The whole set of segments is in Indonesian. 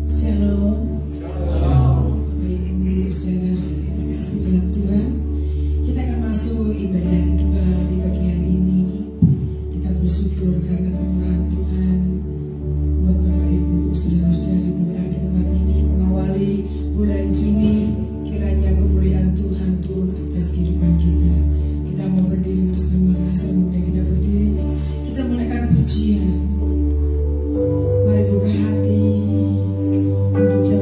Shalom. Baik, saudara-saudara yang terkasih dalam Tuhan, kita akan masuk ibadah kedua di pagi hari ini. Kita bersyukur karena kemurahan Tuhan buat Bapak Ibu, saudara-saudara yang berada di tempat ini mengawali bulan Juni. Kiranya kemuliaan Tuhan turun atas kehidupan kita. Kita mau berdiri bersama, sambil kita berdiri, kita menaikkan pujian. Mari buka hati, memuja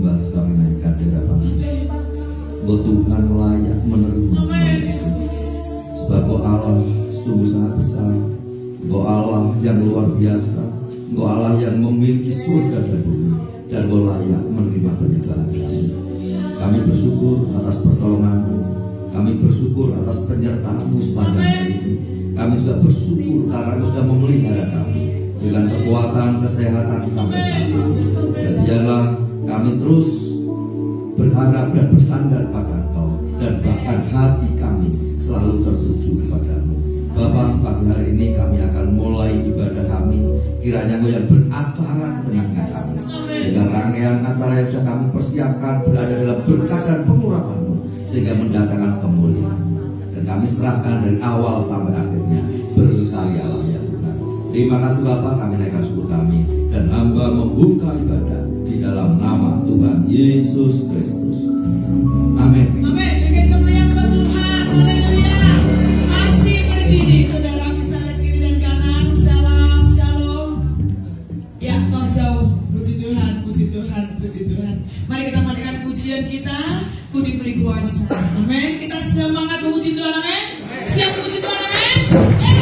menyembah, kami naikkan di hadapan Engkau Tuhan layak menerima semuanya. Sebab Engkau Allah sungguh sangat besar, Engkau Allah yang luar biasa, Engkau Allah yang memiliki surga dan bumi, dan Engkau layak menerima penyembahan kami. Kami bersyukur atas pertolongan-Mu, kami bersyukur atas penyertaan-Mu sepanjang hari ini. Kami juga bersyukur karena Engkau sudah memelihara kami dengan kekuatan, kesehatan sampai saat ini. Dan biarlah kami terus berharap dan bersandar pada Engkau, dan bahkan hati kami selalu tertuju kepadamu. Bapak, pagi hari ini kami akan mulai ibadah kami. Kiranya Engkau yang beracara di tengah-tengah kami, sehingga rangkaian acara yang sudah kami persiapkan berada dalam berkat dan pengurapan-Mu, sehingga mendatangkan kemuliaan. Dan kami serahkan dari awal sampai akhirnya. Berkaryalah ya Tuhan. Terima kasih Bapak, kami naikkan syukur kami, dan hamba membuka ibadah di dalam nama Tuhan Yesus Kristus. Amin. Amin. Berikan kemuliaan kepada Tuhan. Haleluya. Masih berdiri, saudara bisa lihat kiri dan kanan. Salam, shalom. Ya, toh jauh. Puji Tuhan, puji Tuhan, puji Tuhan. Mari kita matikan pujian kita. Ku diberi kuasa. Amin. Kita semangat memuji Tuhan. Amin. Siap memuji Tuhan. Amin.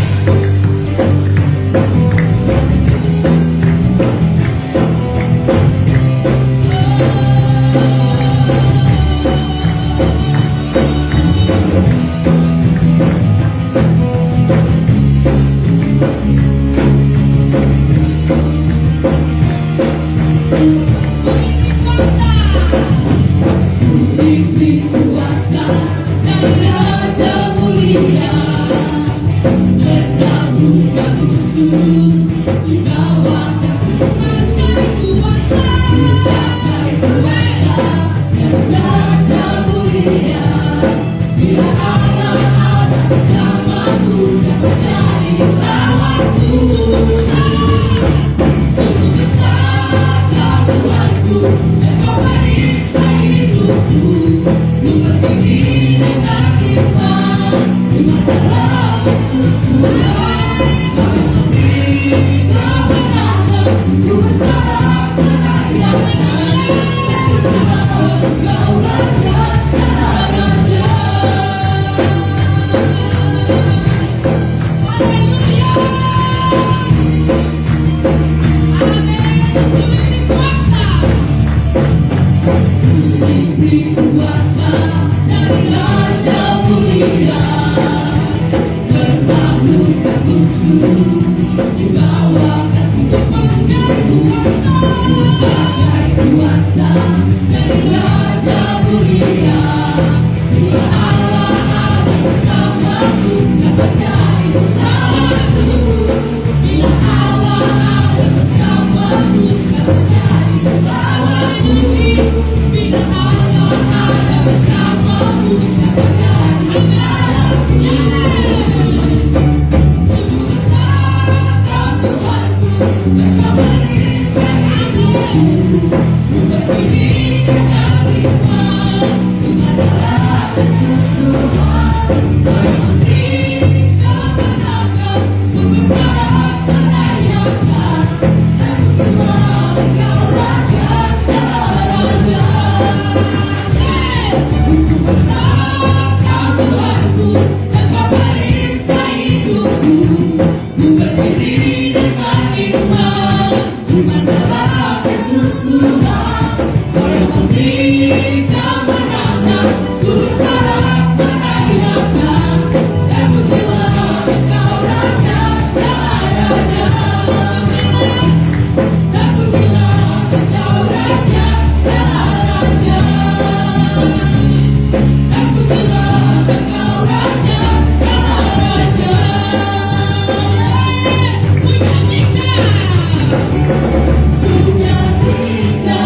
Punya kita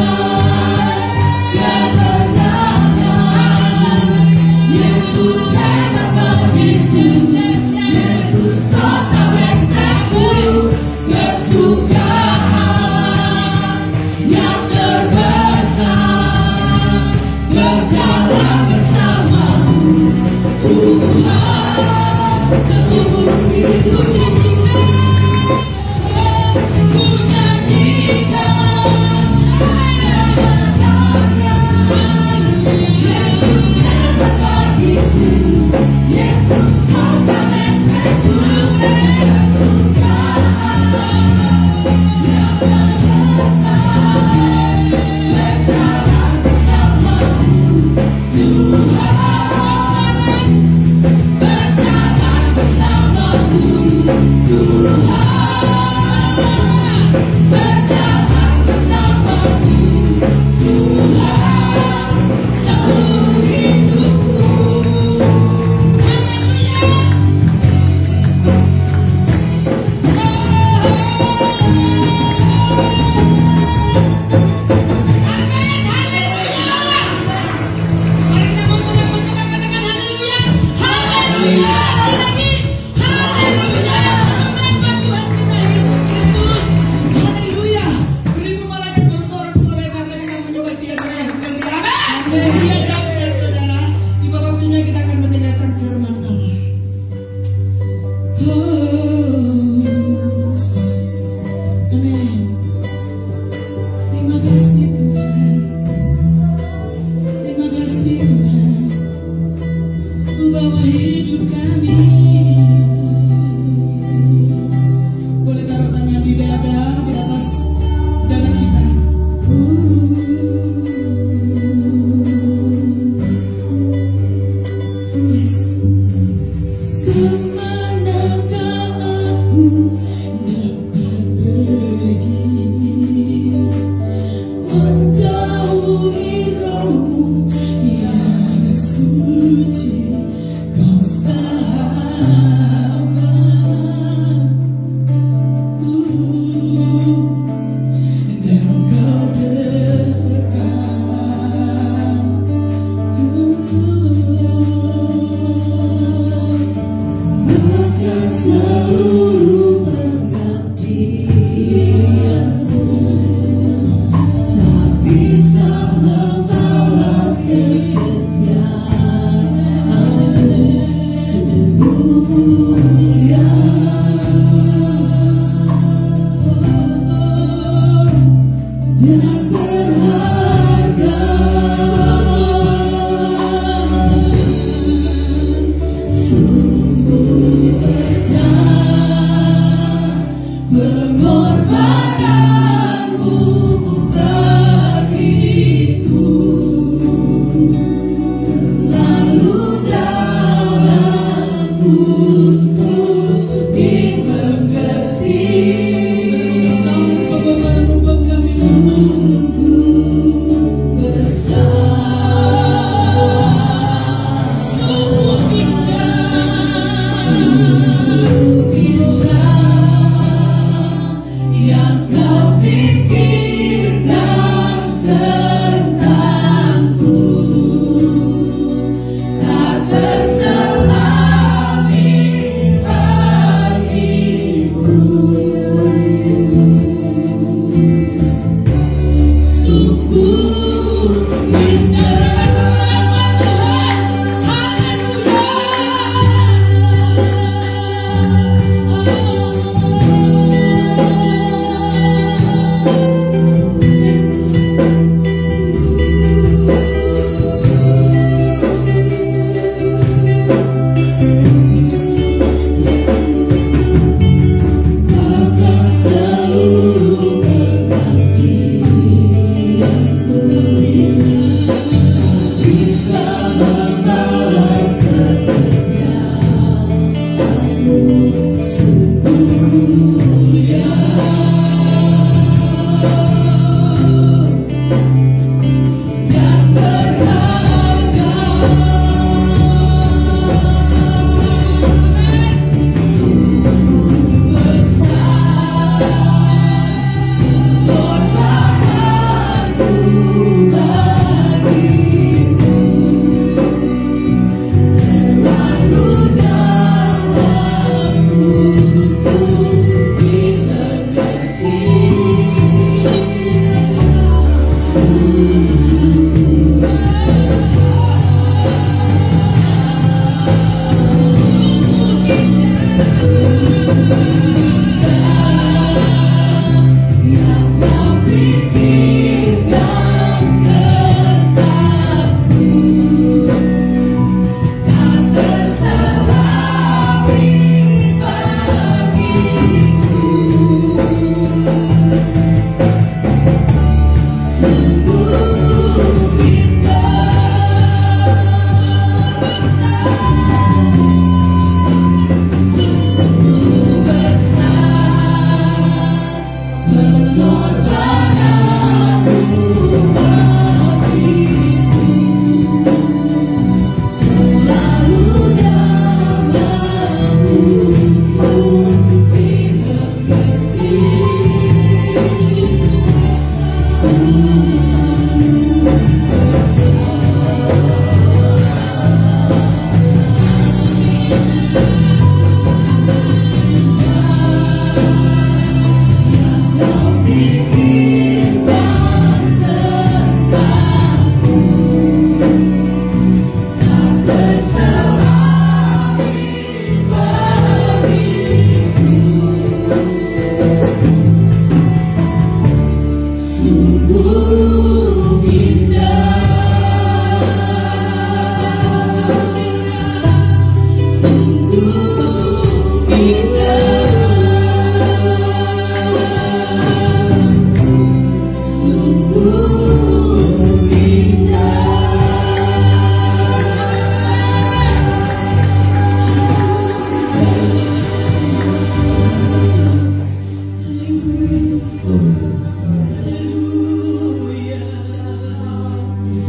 yang benar. Saudara, di waktunya kita akan mendengarkan firman Allah. Amin. Terima kasih Tuhan. Terima kasih Tuhan. Ku bawa hidup kami. Boleh taruh tangan di dada, di atas dada kita.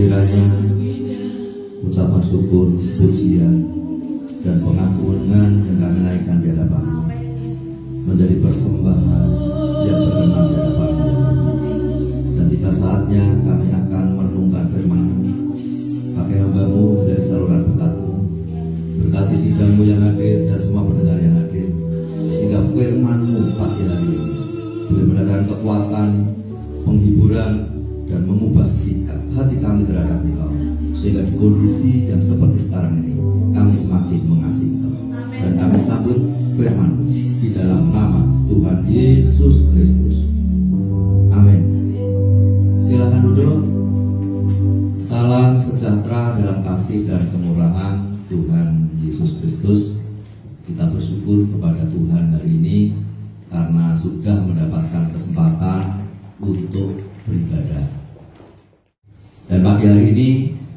kiranya ucapan syukur, pujian, dan pengakuan yang kami naikkan di hadapan-Mu menjadi persembahan yang berkenan di hadapan-Mu. Dan tiba saatnya kami akan merenungkan firman-Mu. Pakai hamba-Mu menjadi saluran berkat-Mu. Berkati sidang-Mu yang hadir dan semua pendengar yang hadir, sehingga firman-Mu pagi hari ini boleh mendatangkan kekuatan, penghiburan, dan mengubah sikap hati kami terhadap Engkau, sehingga di kondisi yang seperti sekarang ini kami semakin mengasihi Engkau. Dan kami sambut firman di dalam nama Tuhan Yesus Kristus. Amin. Silakan duduk. Salam sejahtera dalam kasih dan kemurahan Tuhan Yesus Kristus. Kita bersyukur kepada Tuhan hari ini karena sudah mendapatkan kesempatan untuk beribadah. Dan pagi hari ini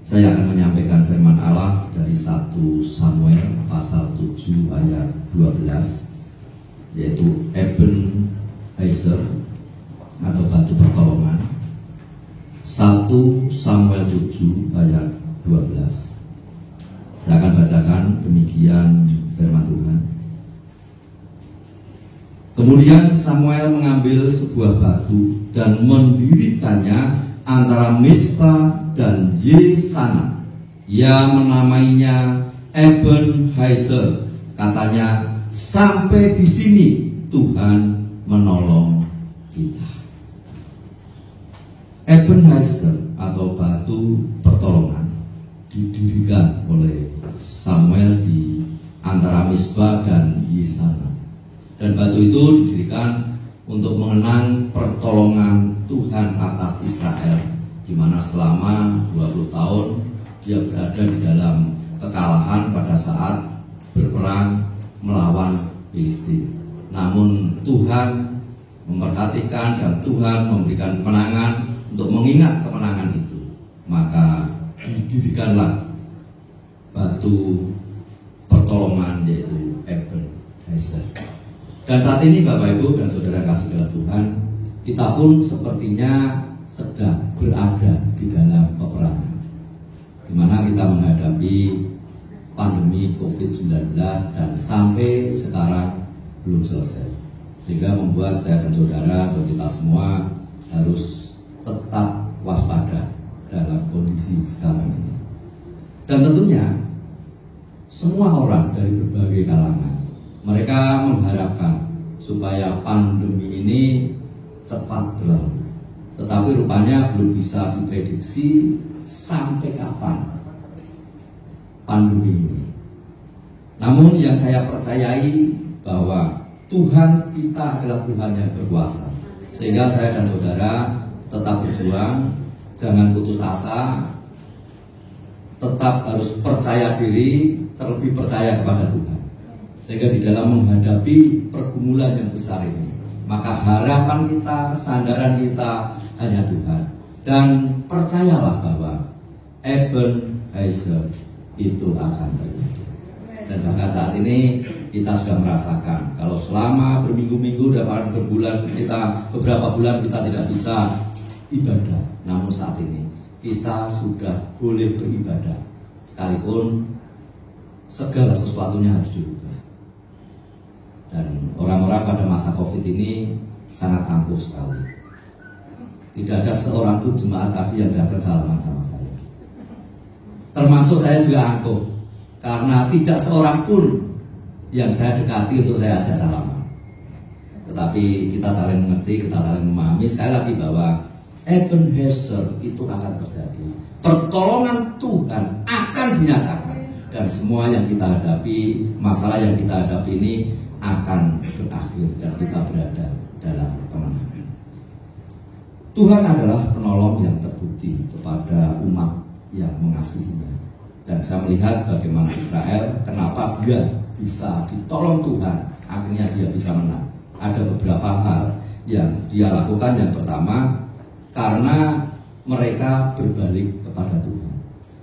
saya akan menyampaikan firman Allah dari 1 Samuel pasal 7 ayat 12, yaitu Ebenezer atau batu pertolongan. 1 Samuel 7 ayat 12. Saya akan bacakan demikian firman Tuhan. Kemudian Samuel mengambil sebuah batu dan mendirikannya antara Mispa dan Yesana. Ia menamainya Ebenezer. Katanya, sampai di sini Tuhan menolong kita. Ebenezer atau batu pertolongan didirikan oleh Samuel di antara Mispa dan Yesana. Dan batu itu didirikan untuk mengenang pertolongan Tuhan atas Israel, di mana selama 20 tahun dia berada di dalam kekalahan pada saat berperang melawan Filistin. Namun Tuhan memperhatikan dan Tuhan memberikan kemenangan. Untuk mengingat kemenangan itu, maka didirikanlah batu pertolongan, yaitu Ebenezer. Dan saat ini Bapak Ibu dan Saudara kasih dalam Tuhan, kita pun sepertinya sedang berada di dalam peperangan, di mana kita menghadapi pandemi COVID-19 dan sampai sekarang belum selesai, sehingga membuat saya dan saudara atau kita semua harus tetap waspada dalam kondisi sekarang ini. Dan tentunya semua orang dari berbagai kalangan, mereka mengharapkan supaya pandemi ini cepat berlalu. Tetapi rupanya belum bisa diprediksi sampai kapan pandemi ini. Namun yang saya percayai bahwa Tuhan kita adalah Tuhan yang berkuasa, sehingga saya dan saudara tetap berjuang, jangan putus asa, tetap harus percaya diri, terlebih percaya kepada Tuhan. Sehingga di dalam menghadapi pergumulan yang besar ini, maka harapan kita, sandaran kita hanya Tuhan. Dan percayalah bahwa Ebenezer itu akan terjadi. Dan bahkan saat ini kita sudah merasakan kalau selama berminggu-minggu dan berbulan, kita beberapa bulan kita tidak bisa ibadah, namun saat ini kita sudah boleh beribadah, sekalipun segala sesuatunya harus dirubah. Dan orang-orang pada masa COVID ini sangat angkuh sekali. Tidak ada seorang pun jemaat tadi yang datang salaman sama saya. Termasuk saya juga angkuh, karena tidak seorang pun yang saya dekati untuk saya ajak salaman. Tetapi kita saling mengerti, kita saling memahami sekali lagi bahwa Ebenezer itu akan terjadi. Pertolongan Tuhan akan dinyatakan, dan semua yang kita hadapi, masalah yang kita hadapi ini akan berakhir dan kita berada dalam kemenangan. Tuhan adalah penolong yang terbukti kepada umat yang mengasihinya. Dan saya melihat bagaimana Israel, kenapa dia bisa ditolong Tuhan, akhirnya dia bisa menang. Ada beberapa hal yang dia lakukan. Yang pertama, karena mereka berbalik kepada Tuhan.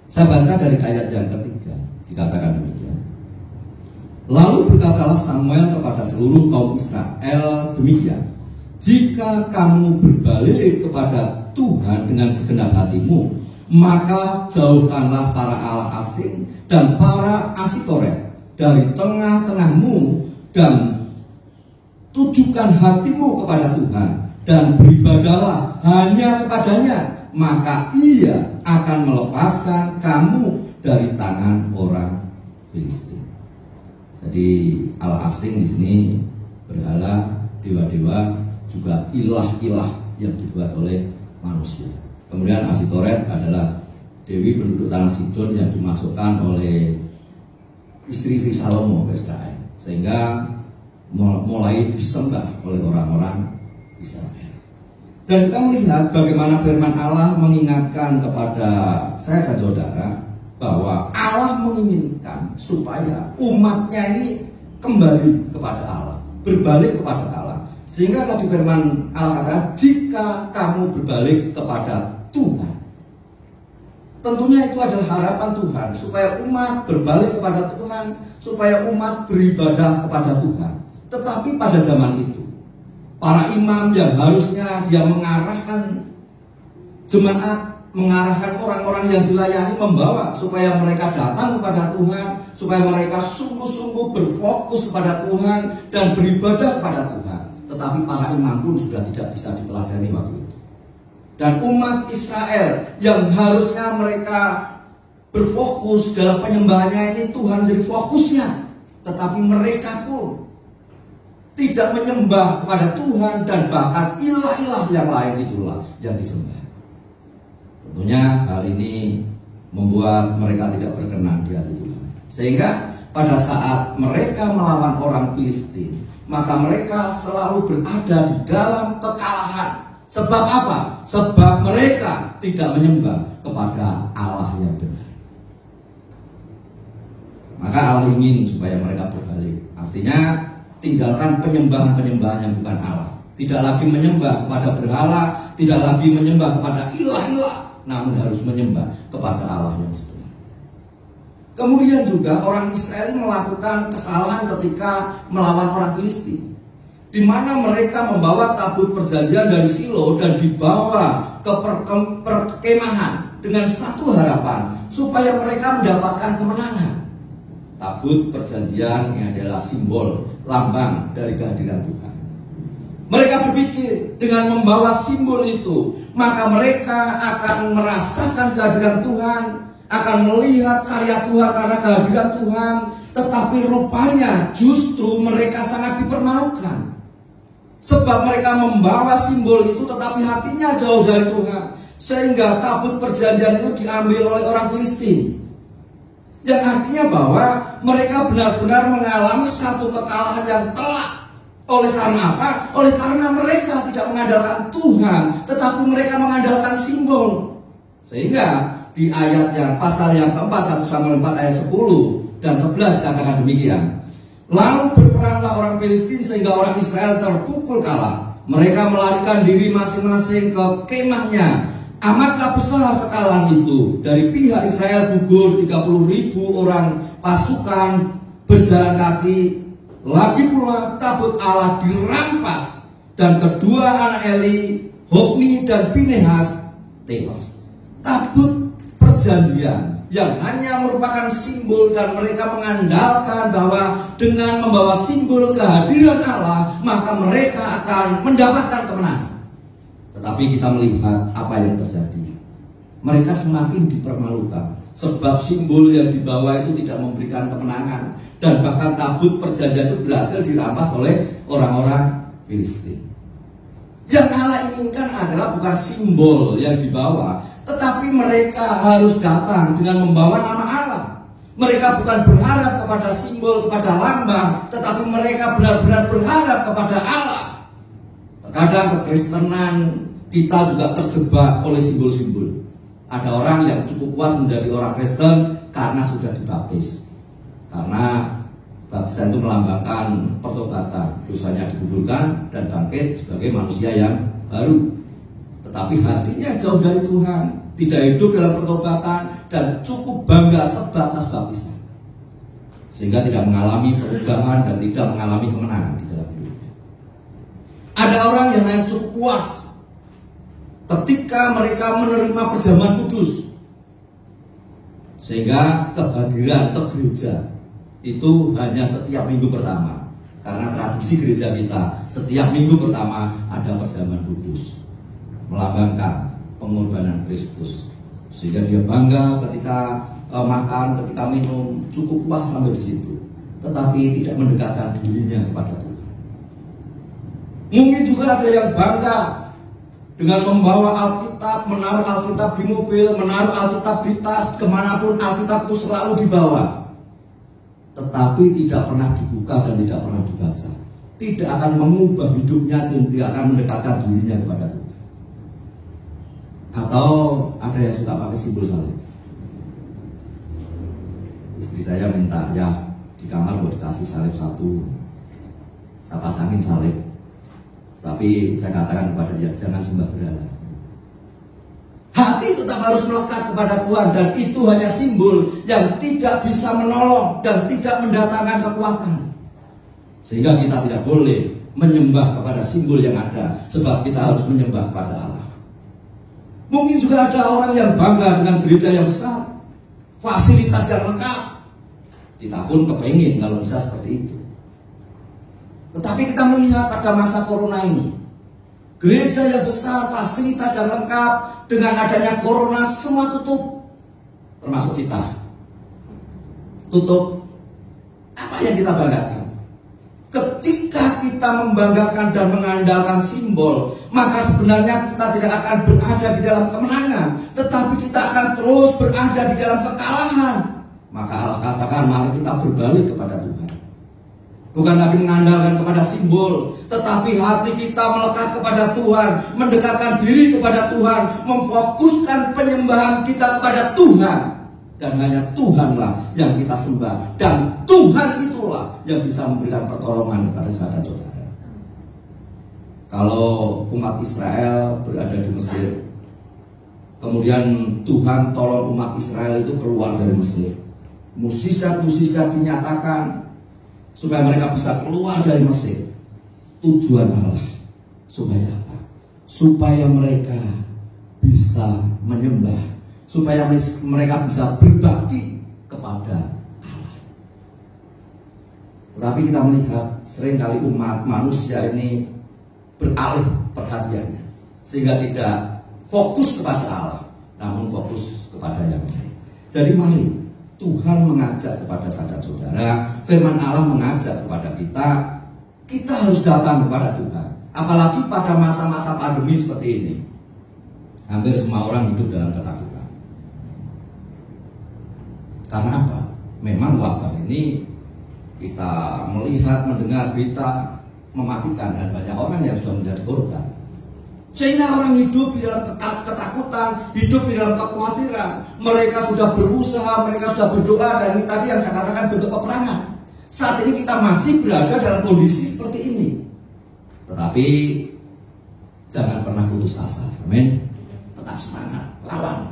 Saya baca dari ayat yang ketiga, dikatakan demikian. Lalu berkatalah Samuel kepada seluruh kaum Israel demikian, jika kamu berbalik kepada Tuhan dengan segenap hatimu, maka jauhkanlah para Allah asing dan para Asitoret dari tengah-tengahmu, dan tujukan hatimu kepada Tuhan dan beribadahlah hanya kepadanya, maka Ia akan melepaskan kamu dari tangan orang Filistin. Jadi Allah asing di sini berhala, dewa-dewa, juga ilah-ilah yang dibuat oleh manusia. Kemudian Asitoret adalah dewi penduduk tanah Sidon yang dimasukkan oleh istri-istri Salomo ke Israel, sehingga mulai disembah oleh orang-orang Israel. Dan kita melihat bagaimana firman Allah mengingatkan kepada saya dan saudara bahwa Allah menginginkan supaya umatnya ini kembali kepada Allah, berbalik kepada Allah. Sehingga tadi firman Allah kata, jika kamu berbalik kepada Tuhan. Tentunya itu adalah harapan Tuhan, supaya umat berbalik kepada Tuhan, supaya umat beribadah kepada Tuhan. Tetapi pada zaman itu, para imam yang harusnya dia mengarahkan jemaat, mengarahkan orang-orang yang dilayani, membawa supaya mereka datang kepada Tuhan, supaya mereka sungguh-sungguh berfokus kepada Tuhan dan beribadah kepada Tuhan. Tetapi para imam pun sudah tidak bisa diteladani waktu itu. Dan umat Israel yang harusnya mereka berfokus dalam penyembahannya ini, Tuhan jadi fokusnya, tetapi mereka pun tidak menyembah kepada Tuhan, dan bahkan ilah-ilah yang lain itulah yang disembah. Tentunya hal ini membuat mereka tidak berkenan di hati Tuhan. Sehingga pada saat mereka melawan orang Filistin, maka mereka selalu berada di dalam kekalahan. Sebab apa? Sebab mereka tidak menyembah kepada Allah yang benar. Maka Allah ingin supaya mereka berbalik. Artinya tinggalkan penyembahan-penyembahan yang bukan Allah. Tidak lagi menyembah kepada berhala, tidak lagi menyembah kepada ilah-ilah, namun harus menyembah kepada Allah yang sebenar. Kemudian juga orang Israel melakukan kesalahan ketika melawan orang Filistin, di mana mereka membawa tabut perjanjian dari Silo dan dibawa ke perkemahan dengan satu harapan supaya mereka mendapatkan kemenangan. Tabut perjanjian ini adalah simbol, lambang dari kehadiran Tuhan. Mereka berpikir dengan membawa simbol itu, maka mereka akan merasakan kehadiran Tuhan, akan melihat karya Tuhan karena kehadiran Tuhan. Tetapi rupanya justru mereka sangat dipermalukan. Sebab mereka membawa simbol itu tetapi hatinya jauh dari Tuhan, sehingga tabut perjanjian itu diambil oleh orang Filistin. Yang artinya bahwa mereka benar-benar mengalami satu kekalahan yang telak. Oleh karena apa? Oleh karena mereka tidak mengandalkan Tuhan, tetapi mereka mengandalkan simbol. Sehingga di ayat yang pasal yang keempat, 1 Samuel 4 ayat 10 dan 11 dikatakan demikian. Lalu berperanglah orang Filistin sehingga orang Israel terpukul kalah. Mereka melarikan diri masing-masing ke kemahnya. Amatlah besar kekalahan itu. Dari pihak Israel gugur 30.000 orang pasukan berjalan kaki. Lagi pula tabut Allah dirampas, dan kedua anak Eli, Hofni dan Pinehas tewas. Tabut perjanjian yang hanya merupakan simbol, dan mereka mengandalkan bahwa dengan membawa simbol kehadiran Allah maka mereka akan mendapatkan kemenangan. Tetapi kita melihat apa yang terjadi. Mereka semakin dipermalukan, sebab simbol yang dibawa itu tidak memberikan kemenangan, dan bahkan tabut perjanjian itu berhasil dirampas oleh orang-orang Filistin. Yang Allah inginkan adalah bukan simbol yang dibawa, tetapi mereka harus datang dengan membawa nama Allah. Mereka bukan berharap kepada simbol, kepada lambang, tetapi mereka benar-benar berharap kepada Allah. Terkadang kekristenan kita juga terjebak oleh simbol-simbol. Ada orang yang cukup puas menjadi orang Kristen karena sudah dibaptis. Karena baptisan itu melambangkan pertobatan, dosanya digugurkan dan bangkit sebagai manusia yang baru. Tetapi hatinya jauh dari Tuhan, tidak hidup dalam pertobatan, dan cukup bangga sebatas baptisan, sehingga tidak mengalami perubahan dan tidak mengalami kemenangan di dalam hidupnya. Ada orang yang cukup puas ketika mereka menerima perjamuan kudus, Sehingga kehadiran ke gereja itu hanya setiap minggu pertama. Karena tradisi gereja kita setiap minggu pertama ada perjamuan kudus, melambangkan pengorbanan Kristus. Sehingga dia bangga ketika makan, ketika minum, cukup puas sampai di situ. Tetapi tidak mendekatkan dirinya kepada Tuhan. Mungkin juga ada yang bangga dengan membawa Alkitab, menaruh Alkitab di mobil, menaruh Alkitab di tas, kemanapun Alkitab itu selalu dibawa. Tetapi tidak pernah dibuka dan tidak pernah dibaca. Tidak akan mengubah hidupnya, tidak akan mendekatkan dirinya kepada Tuhan. Atau ada yang suka pakai simbol salib. Istri saya minta, ya di kamar buat kasih salib satu, saya pasangin salib. Tapi saya katakan kepada dia, jangan sembah berhala. Hati tetap harus melekat kepada Tuhan, dan itu hanya simbol yang tidak bisa menolong dan tidak mendatangkan kekuatan. Sehingga kita tidak boleh menyembah kepada simbol yang ada, sebab kita harus menyembah kepada Allah. Mungkin juga ada orang yang bangga dengan gereja yang besar, fasilitas yang lengkap. Kita pun kepengen kalau bisa seperti itu. Tetapi kita melihat pada masa corona ini, gereja yang besar, fasilitas yang lengkap, dengan adanya corona semua tutup. Termasuk kita. Tutup. Apa yang kita banggakan? Ketika kita membanggakan dan mengandalkan simbol, maka sebenarnya kita tidak akan berada di dalam kemenangan, tetapi kita akan terus berada di dalam kekalahan. Maka Allah katakan, mari kita berbalik kepada Tuhan. Bukan lagi mengandalkan kepada simbol, tetapi hati kita melekat kepada Tuhan, mendekatkan diri kepada Tuhan, memfokuskan penyembahan kita kepada Tuhan. Dan hanya Tuhanlah yang kita sembah, dan Tuhan itulah yang bisa memberikan pertolongan kepada saudara-saudara. Kalau umat Israel berada di Mesir, kemudian Tuhan tolong umat Israel itu keluar dari Mesir, mukjizat-mukjizat dinyatakan supaya mereka bisa keluar dari Mesir. Tujuan Allah supaya apa? Supaya mereka bisa menyembah, supaya mereka bisa berbakti kepada Allah. Tetapi kita melihat seringkali umat manusia ini beralih perhatiannya, sehingga tidak fokus kepada Allah, namun fokus kepada yang lain. Jadi mari Tuhan mengajak kepada saudara-saudara, firman Allah mengajak kepada kita harus datang kepada Tuhan. Apalagi pada masa-masa pandemi seperti ini, hampir semua orang hidup dalam ketakutan. Karena apa? Memang wabah ini kita melihat, mendengar berita mematikan, dan banyak orang yang sudah menjadi korban. Sehingga orang hidup di dalam ketakutan, hidup di dalam kekhawatiran. Mereka sudah berusaha, mereka sudah berdoa, dan ini tadi yang saya katakan bentuk peperangan. Saat ini kita masih berada dalam kondisi seperti ini. Tetapi jangan pernah putus asa. Amin. Tetap semangat, lawan.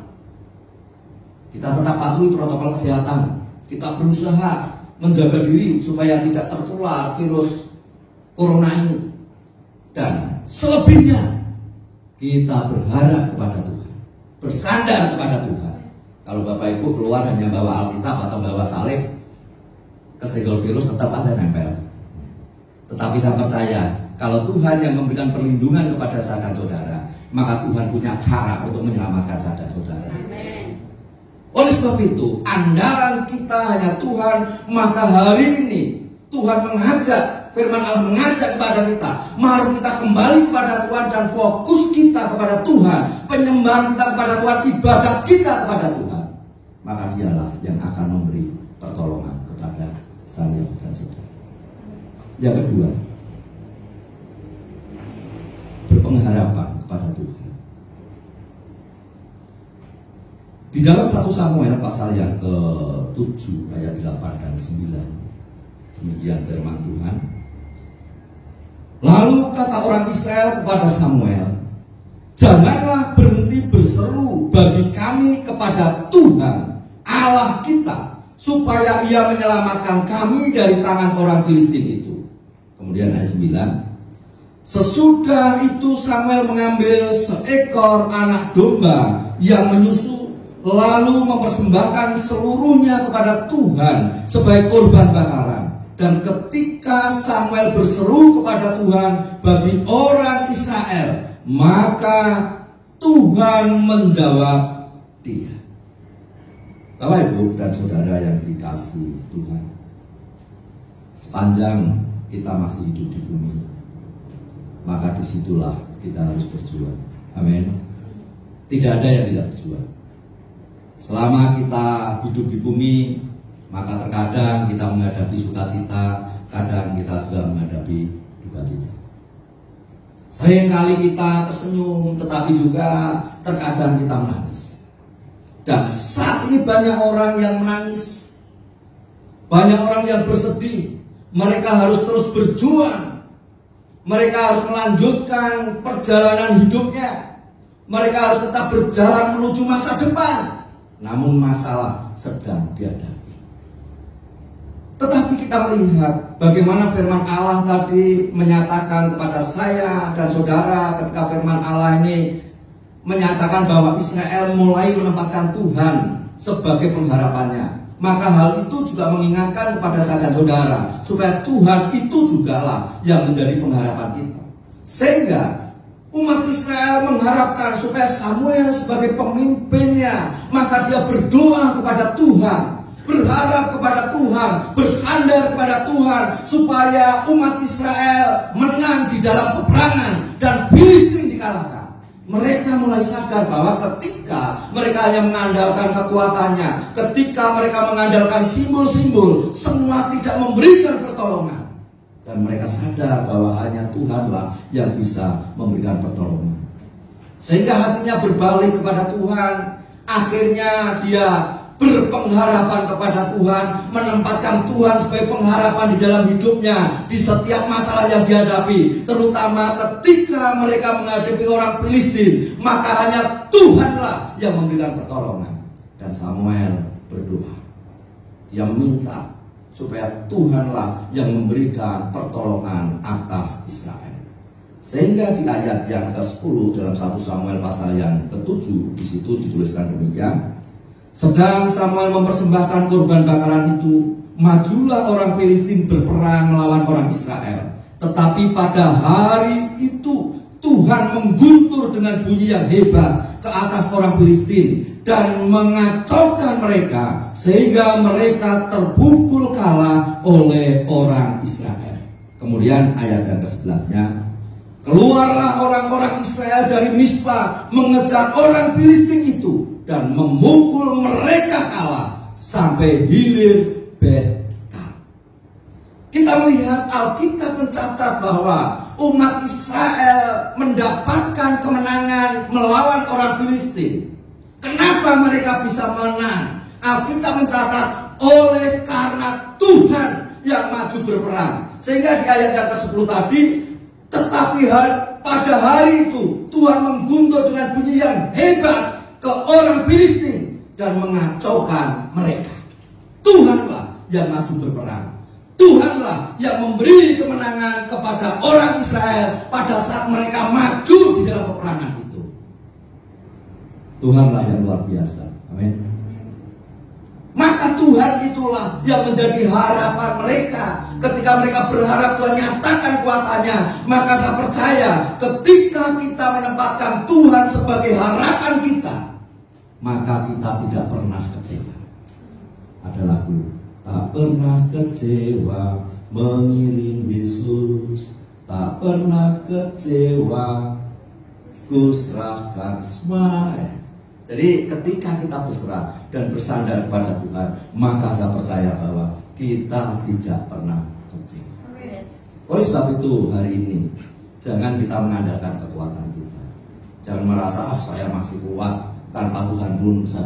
Kita tetap patuhi protokol kesehatan. Kita berusaha menjaga diri supaya tidak tertular virus corona ini. Dan selebihnya kita berharap kepada Tuhan, bersandar kepada Tuhan. Kalau Bapak Ibu keluar hanya bawa Alkitab atau bawa salib, kesenggol virus tetap ada nempel. Tetapi saya percaya, kalau Tuhan yang memberikan perlindungan kepada saudara-saudara, maka Tuhan punya cara untuk menyelamatkan saudara-saudara. Oleh sebab itu, andalan kita hanya Tuhan. Maka hari ini Tuhan mengajak, firman Allah mengajak kepada kita, mari kita kembali kepada Tuhan dan fokus kita kepada Tuhan, penyembahan kita kepada Tuhan, ibadah kita kepada Tuhan. Maka dialah yang akan memberi pertolongan kepada saya dan saudara. Yang kedua, berpengharapan kepada Tuhan. Di dalam 1 Samuel pasal yang ke-7 ayat 8 dan 9, demikian firman Tuhan. Lalu kata orang Israel kepada Samuel, janganlah berhenti berseru bagi kami kepada Tuhan Allah kita, supaya ia menyelamatkan kami dari tangan orang Filistin itu. Kemudian ayat 9, sesudah itu Samuel mengambil seekor anak domba yang menyusu, lalu mempersembahkan seluruhnya kepada Tuhan sebagai korban bakaran. Dan ketika Samuel berseru kepada Tuhan bagi orang Israel, maka Tuhan menjawab dia. Bapak, Ibu, dan saudara yang dikasihi Tuhan, sepanjang kita masih hidup di bumi, maka disitulah kita harus berjuang. Amin. Tidak ada yang tidak berjuang. Selama kita hidup di bumi, maka terkadang kita menghadapi sukacita, kadang kita juga menghadapi dukacita. Seringkali kita tersenyum, tetapi juga terkadang kita menangis. Dan saat ini banyak orang yang menangis, banyak orang yang bersedih. Mereka harus terus berjuang, mereka harus melanjutkan perjalanan hidupnya, mereka harus tetap berjalan menuju masa depan. Namun masalah sedang dihadapi. Tetapi kita melihat bagaimana firman Allah tadi menyatakan kepada saya dan saudara, ketika firman Allah ini menyatakan bahwa Israel mulai menempatkan Tuhan sebagai pengharapannya. Maka hal itu juga mengingatkan kepada saya dan saudara, supaya Tuhan itu jugalah yang menjadi pengharapan kita. Sehingga umat Israel mengharapkan supaya Samuel sebagai pemimpinnya, maka dia berdoa kepada Tuhan, berharap kepada Tuhan, bersandar kepada Tuhan, supaya umat Israel menang di dalam peperangan dan Filistin dikalahkan. Mereka mulai sadar bahwa ketika mereka hanya mengandalkan kekuatannya, ketika mereka mengandalkan simbol-simbol, semua tidak memberikan pertolongan. Dan mereka sadar bahwa hanya Tuhanlah yang bisa memberikan pertolongan. Sehingga hatinya berbalik kepada Tuhan. Akhirnya dia berpengharapan kepada Tuhan, menempatkan Tuhan sebagai pengharapan di dalam hidupnya di setiap masalah yang dihadapi, terutama ketika mereka menghadapi orang Filistin, maka hanya Tuhanlah yang memberikan pertolongan. Dan Samuel berdoa, dia meminta supaya Tuhanlah yang memberikan pertolongan atas Israel. Sehingga di ayat yang ke-10 dalam 1 Samuel pasal yang ke-7, di situ dituliskan demikian: sedang Samuel mempersembahkan korban bakaran itu, majulah orang Filistin berperang melawan orang Israel. Tetapi pada hari itu Tuhan mengguntur dengan bunyi yang hebat ke atas orang Filistin dan mengacaukan mereka, sehingga mereka terpukul kalah oleh orang Israel. Kemudian ayat yang ke-11-nya, keluarlah orang-orang Israel dari Mispa mengejar orang Filistin itu dan memukul mereka kalah sampai hilir Bet-kar. Kita melihat Alkitab mencatat bahwa umat Israel mendapatkan kemenangan melawan orang Filistin. Kenapa mereka bisa menang? Alkitab mencatat oleh karena Tuhan yang maju berperang. Sehingga di ayat yang ke-10 tadi, tetapi pada hari itu Tuhan mengguntur dengan bunyi yang hebat ke orang Filistin dan mengacaukan mereka. Tuhanlah yang maju berperang. Tuhanlah yang memberi kemenangan kepada orang Israel pada saat mereka maju di dalam peperangan itu. Tuhanlah yang luar biasa. Amin. Maka Tuhan itulah yang menjadi harapan mereka. Ketika mereka berharap Tuhan nyatakan kuasanya, maka saya percaya ketika kita menempatkan Tuhan sebagai harapan kita, maka kita tidak pernah kecewa. Ada lagu, tak pernah kecewa mengiring Yesus, tak pernah kecewa ku serahkan semua. Jadi ketika kita berserah dan bersandar pada Tuhan, maka saya percaya bahwa kita tidak pernah kecewa. Oleh sebab itu hari ini jangan kita mengandalkan kekuatan kita. Jangan merasa saya masih kuat, tanpa Tuhan pun bisa.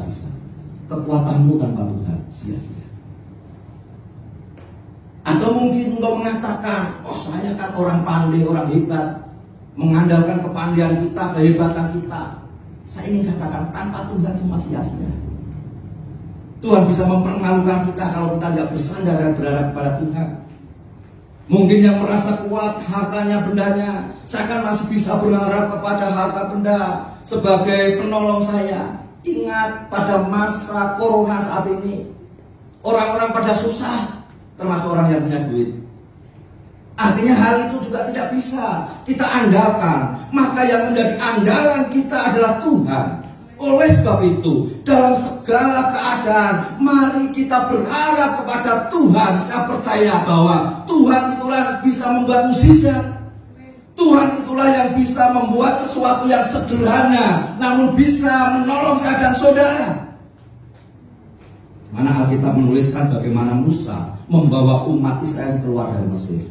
Kekuatanmu tanpa Tuhan sia-sia. Atau mungkin engkau mengatakan, saya kan orang pandai, orang hebat, mengandalkan kepandaian kita, kehebatan kita. Saya ingin katakan, tanpa Tuhan semua sia-sia. Tuhan bisa mempermalukan kita kalau kita tidak bersandar dan berharap kepada Tuhan. Mungkin yang merasa kuat hartanya, bendanya, saya kan masih bisa berharap kepada harta benda sebagai penolong saya. Ingat pada masa corona saat ini, orang-orang pada susah, termasuk orang yang punya duit. Artinya hal itu juga tidak bisa kita andalkan. Maka yang menjadi andalan kita adalah Tuhan. Oleh sebab itu, dalam segala keadaan, mari kita berharap kepada Tuhan. Saya percaya bahwa Tuhan itulah yang bisa membuat mukjizat. Tuhan itulah yang bisa membuat sesuatu yang sederhana, namun bisa menolong saya dan saudara. Mana Alkitab menuliskan bagaimana Musa membawa umat Israel keluar dari Mesir.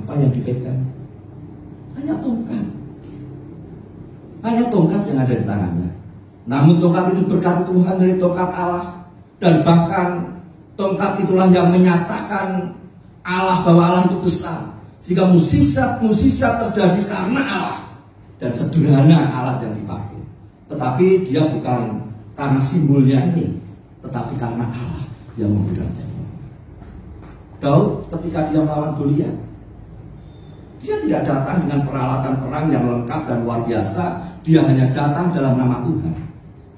Apa yang dipegang? Hanya tongkat. Hanya tongkat yang ada di tangannya. Namun tongkat itu berkat Tuhan dari tongkat Allah. Dan bahkan tongkat itulah yang menyatakan Allah bahwa Allah itu besar. Sehingga mukjizat terjadi karena Allah. Dan sederhana alat yang dipakai. Tetapi dia bukan karena simbolnya ini, tetapi karena Allah yang memberikan pertolongan. Daud ketika dia melawan Goliat, dia tidak datang dengan peralatan perang yang lengkap dan luar biasa. Dia hanya datang dalam nama Tuhan.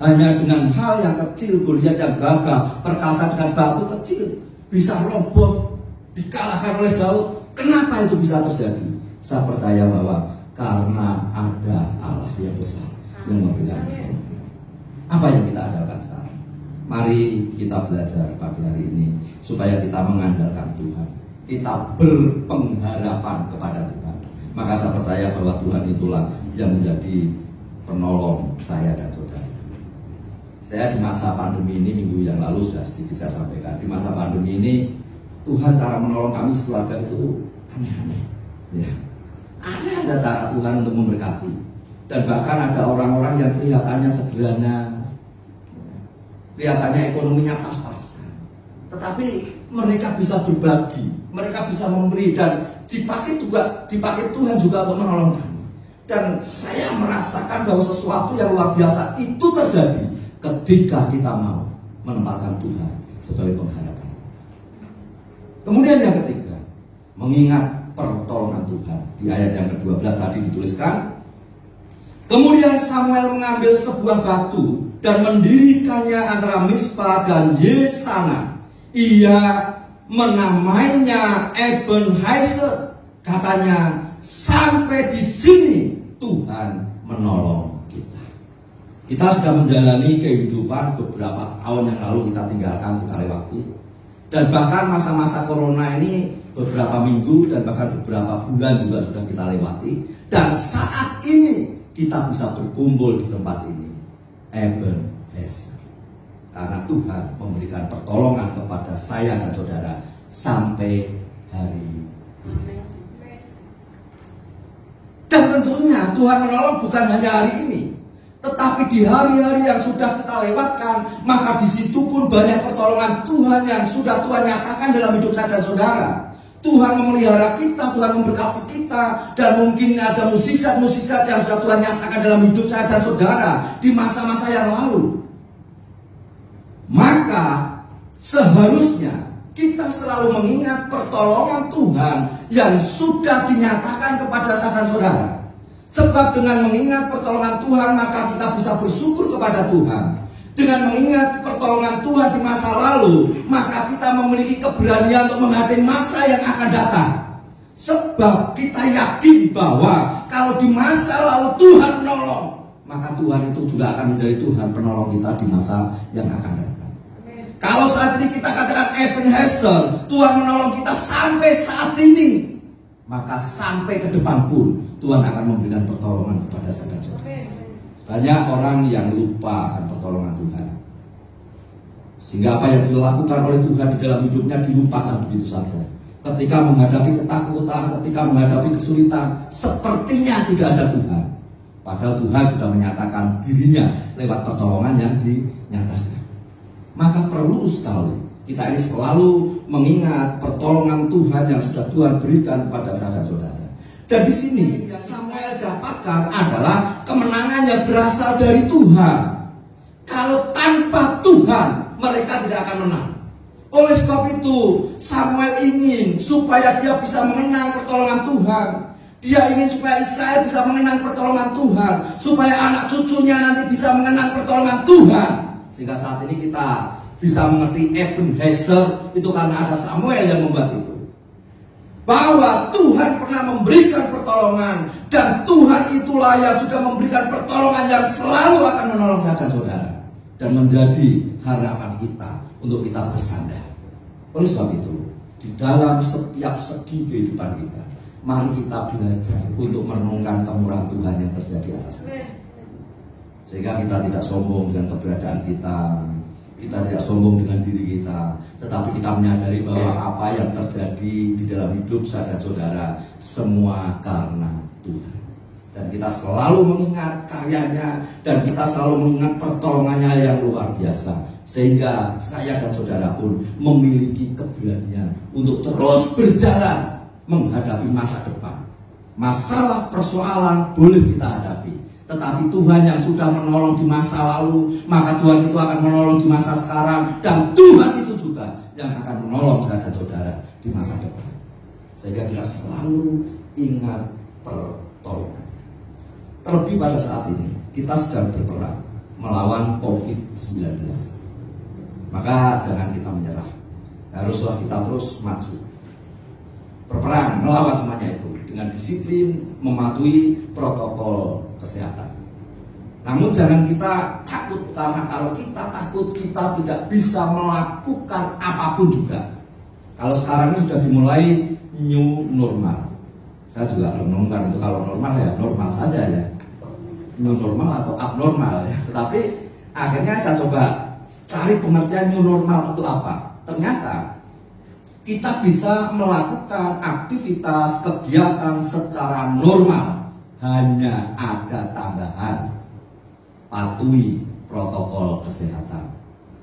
Hanya dengan hal yang kecil, Goliat yang gagah perkasa dengan batu kecil bisa roboh, dikalahkan oleh Daud. Kenapa itu bisa terjadi? Saya percaya bahwa karena ada Allah yang besar yang memberikan pertolongan. Apa yang kita andalkan sekarang? Mari kita belajar pagi hari ini supaya kita mengandalkan Tuhan. Kita berpengharapan kepada Tuhan. Maka saya percaya bahwa Tuhan itulah yang menjadi penolong saya dan saudara. Saya di masa pandemi ini, minggu yang lalu sudah sedikit saya sampaikan. Di masa pandemi ini Tuhan cara menolong kami sekeluarga itu aneh-aneh. Ya, ada aja cara Tuhan untuk memberkati. Dan bahkan ada orang-orang yang kelihatannya sederhana, kelihatannya ekonominya pas-pasan, tetapi mereka bisa berbagi, mereka bisa memberi, dan dipakai Tuhan juga untuk menolong kami. Dan saya merasakan bahwa sesuatu yang luar biasa itu terjadi ketika kita mau menempatkan Tuhan sebagai pengharapan. Kemudian yang ketiga, mengingat pertolongan Tuhan. Di ayat yang ke-12 tadi dituliskan, kemudian Samuel mengambil sebuah batu dan mendirikannya antara Mizpah dan Yesana. Ia menamainya Ebenezer. Katanya, sampai di sini Tuhan menolong kita. Kita sudah menjalani kehidupan beberapa tahun yang lalu kita tinggalkan, kita lewati. Dan bahkan masa-masa corona ini beberapa minggu dan bahkan beberapa bulan juga sudah kita lewati. Dan saat ini kita bisa berkumpul di tempat ini. Ebenezer. Karena Tuhan memberikan pertolongan kepada saya dan saudara sampai hari ini. Dan tentunya Tuhan menolong bukan hanya hari ini, tetapi di hari-hari yang sudah kita lewatkan. Maka di situ pun banyak pertolongan Tuhan yang sudah Tuhan nyatakan dalam hidup saya dan saudara. Tuhan memelihara kita, Tuhan memberkati kita, dan mungkin ada mukjizat-mukjizat yang sudah Tuhan nyatakan dalam hidup saya dan saudara di masa-masa yang lalu. Maka seharusnya kita selalu mengingat pertolongan Tuhan yang sudah dinyatakan kepada saya dan saudara. Sebab dengan mengingat pertolongan Tuhan, maka kita bisa bersyukur kepada Tuhan. Dengan mengingat pertolongan Tuhan di masa lalu, maka kita memiliki keberanian untuk menghadapi masa yang akan datang. Sebab kita yakin bahwa kalau di masa lalu Tuhan menolong, maka Tuhan itu juga akan menjadi Tuhan penolong kita di masa yang akan datang. Kalau saat ini kita katakan Ebenezer, Tuhan menolong kita sampai saat ini, maka sampai ke depan pun Tuhan akan memberikan pertolongan kepada saya dan saudara. Banyak orang yang lupa akan pertolongan Tuhan, sehingga apa yang dilakukan oleh Tuhan di dalam hidupnya dilupakan begitu saja. Ketika menghadapi ketakutan, ketika menghadapi kesulitan, sepertinya tidak ada Tuhan. Padahal Tuhan sudah menyatakan dirinya lewat pertolongan yang dinyatakan. Maka perlu sekali kita ini selalu mengingat pertolongan Tuhan yang sudah Tuhan berikan kepada saya dan saudara. Dan di sini yang Samuel dapatkan adalah kemenangannya berasal dari Tuhan. Kalau tanpa Tuhan, mereka tidak akan menang. Oleh sebab itu Samuel ingin supaya dia bisa mengenang pertolongan Tuhan. Dia ingin supaya Israel bisa mengenang pertolongan Tuhan, supaya anak cucunya nanti bisa mengenang pertolongan Tuhan. Sehingga saat ini kita bisa mengerti Ebenezer itu karena ada Samuel yang membuat itu. Bahwa Tuhan pernah memberikan pertolongan, dan Tuhan itulah yang sudah memberikan pertolongan yang selalu akan menolong saya dan saudara, dan menjadi harapan kita untuk kita bersandar. Oleh sebab itu, di dalam setiap segi kehidupan kita, mari kita belajar untuk merenungkan kemurahan Tuhan yang terjadi atas kita. Sehingga kita tidak sombong dengan keberadaan kita, kita tidak sombong dengan diri kita, tetapi kita menyadari bahwa apa yang terjadi di dalam hidup saya dan saudara semua karena Tuhan. Dan kita selalu mengingat karyanya, dan kita selalu mengingat pertolongannya yang luar biasa. Sehingga saya dan saudara pun memiliki keberanian untuk terus berjalan menghadapi masa depan. Masalah persoalan boleh kita hadapi, tetapi Tuhan yang sudah menolong di masa lalu, maka Tuhan itu akan menolong di masa sekarang, dan Tuhan itu juga yang akan menolong saya dan saudara di masa depan. Sehingga kita selalu ingat pertolongan. Terlebih pada saat ini kita sedang berperang melawan COVID-19. Maka jangan kita menyerah, haruslah kita terus maju berperang melawan semuanya itu dengan disiplin, mematuhi protokol kesehatan. Namun jangan kita takut, karena kalau kita takut kita tidak bisa melakukan apapun juga. Kalau sekarang ini sudah dimulai new normal, saya juga belum menemukan itu kalau normal ya normal saja ya, new normal atau abnormal ya. Tetapi akhirnya saya coba cari pengertian new normal untuk apa. Ternyata kita bisa melakukan aktivitas kegiatan secara normal, hanya ada tambahan: patuhi protokol kesehatan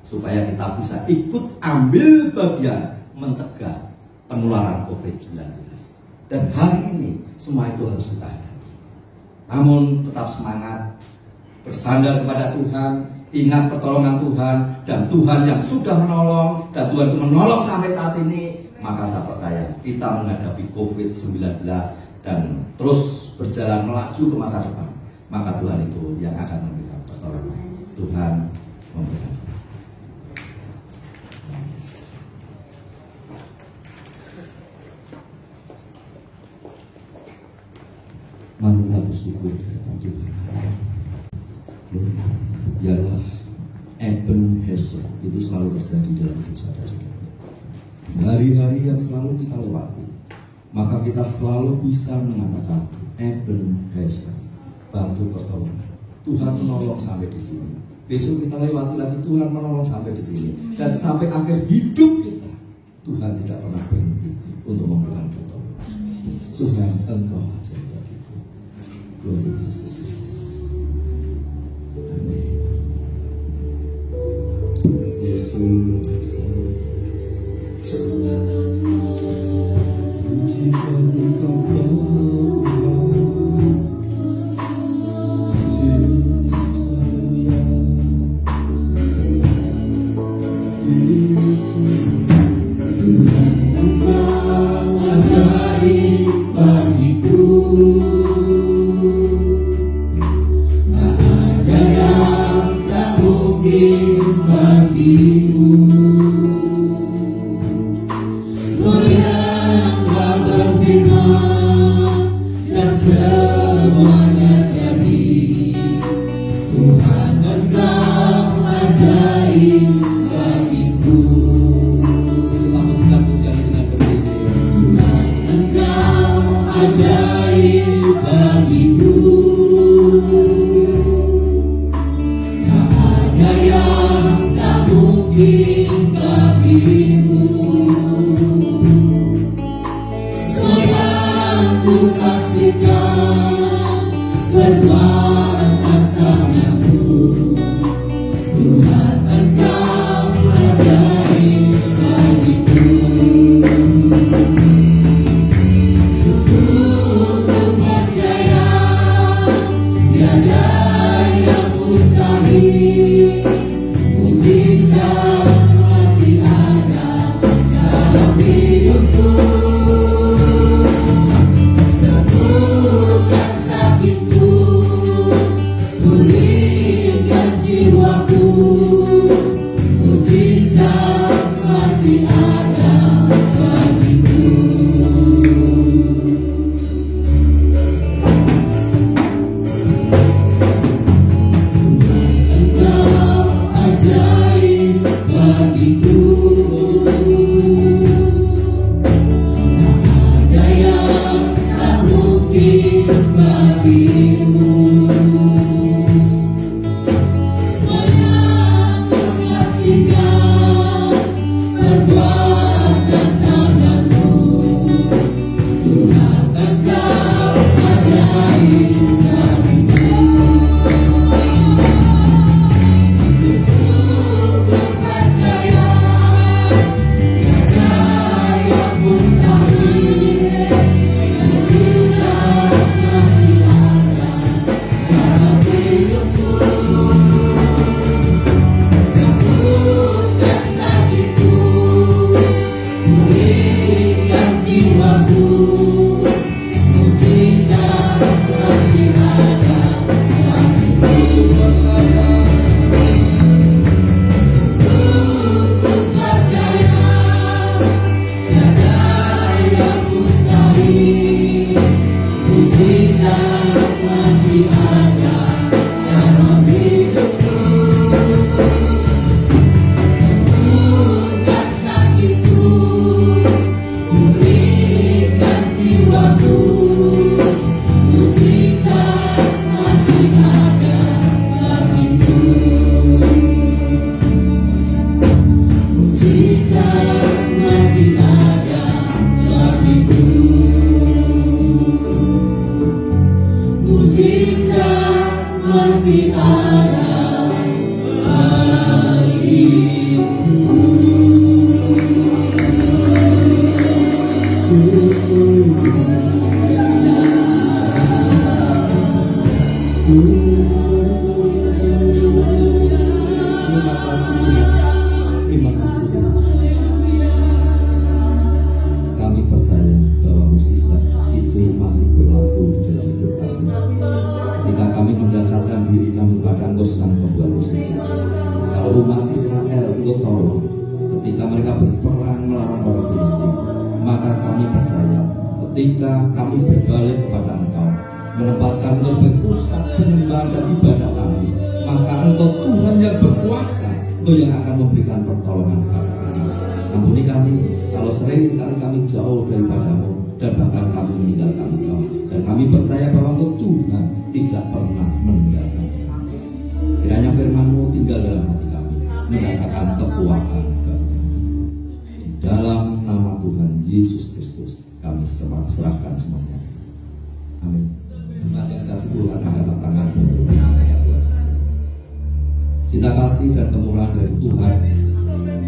supaya kita bisa ikut ambil bagian mencegah penularan COVID-19. Dan hari ini semua itu harus kita hadapi. Namun tetap semangat, bersandar kepada Tuhan, ingat pertolongan Tuhan, dan Tuhan yang sudah menolong, dan Tuhan menolong sampai saat ini. Maka saya percaya kita menghadapi COVID-19 dan terus berjalan melaju ke masa depan, maka Tuhan itu yang akan memberikan pertolongan. Tuhan memberikan. Mari kita bersyukur di hadapan Tuhan. Biarlah Ebenezer itu selalu terjadi dalam hidup saya. Hari-hari yang selalu kita lewati, maka kita selalu bisa mengatakan Ebenezer, bantu pertolongan. Tuhan menolong sampai di sini. Besok kita lewati lagi, Tuhan menolong sampai di sini, dan sampai akhir hidup kita Tuhan tidak pernah berhenti untuk memberikan pertolongan. Tuhan, Engkau aja bagiku. Glory Yesus. Amin. Yesus. Yang tak mungkin Kita kasih dan kemurahan dari Tuhan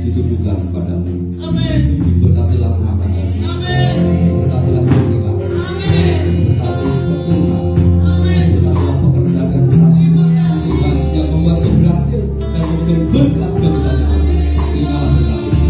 ditujukan kepadamu. Berkatilah rumah tangga, berkatilah pernikahan, berkati keturunan, berkatilah pekerjaan dan usaha. Tuhan yang membuatmu berhasil dan memberi berkat bagi banyak orang. Terimalah berkat.